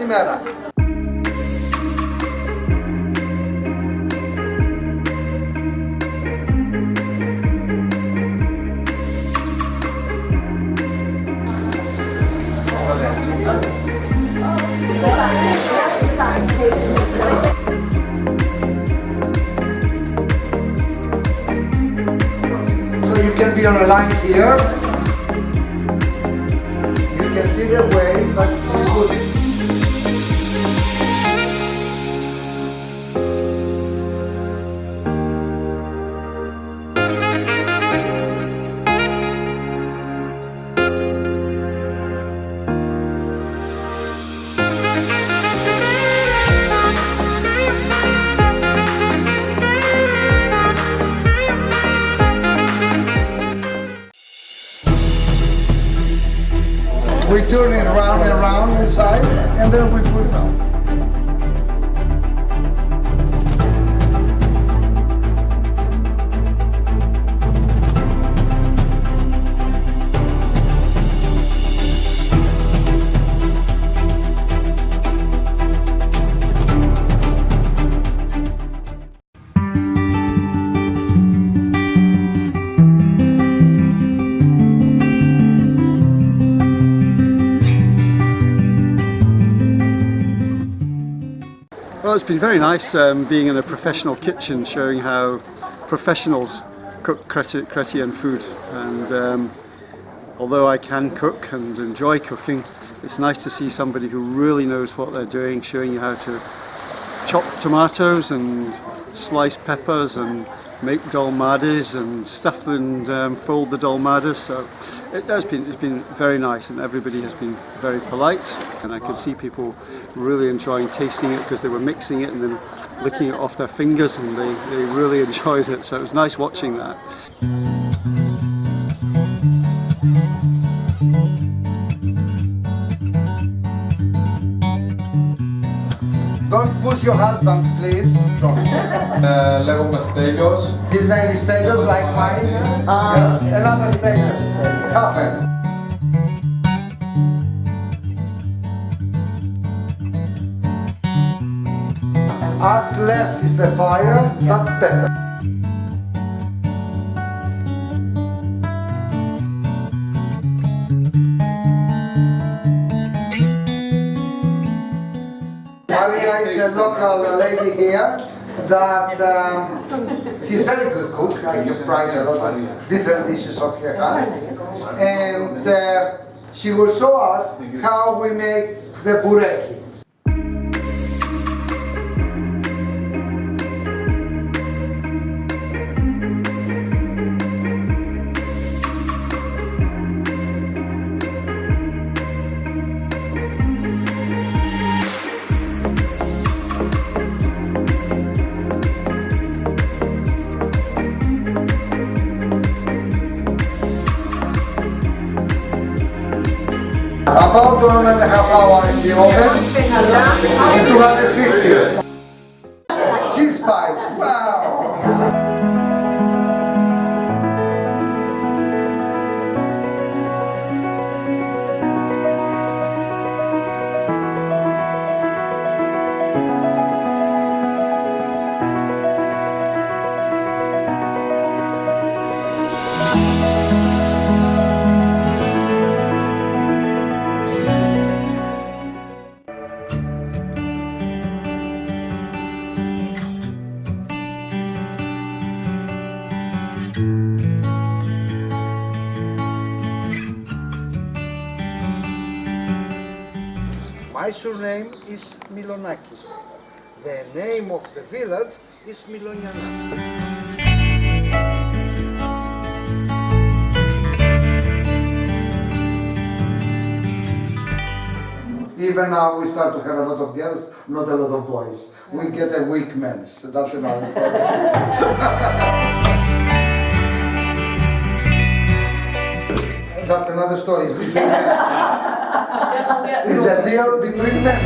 ημέρα. So you can be on a line here. You can see the way that we put it. We turn it round and round inside, and then we put it out. Well, it's been very nice being in a professional kitchen, showing how professionals cook Cretan food. And although I can cook and enjoy cooking, it's nice to see somebody who really knows what they're doing, showing you how to chop tomatoes and slice peppers and make dolmades and stuff and fold the dolmades. So it's been very nice, and everybody has been very polite, and I could see people really enjoying tasting it because they were mixing it and then licking it off their fingers, and they really enjoyed it. So it was nice watching that. Don't push your husband, please. Λέγομαι Στέλιος. His name is Stelios, like mine. Yes, another Stelios. Couple. As less is the fire, that's better. Maria is a local lady here that she's very good cook. I have tried a lot of different dishes of her hands, and she will show us how we make the bureki. About 1.5 hours in the oven, and 250. Cheese spice, wow! My surname is Milonakis. The name of the village is Miloniana. Even now we start to have a lot of girls, not a lot of boys. We get a weak man, so that's another story. That's another story, it's between men. It's a deal between men.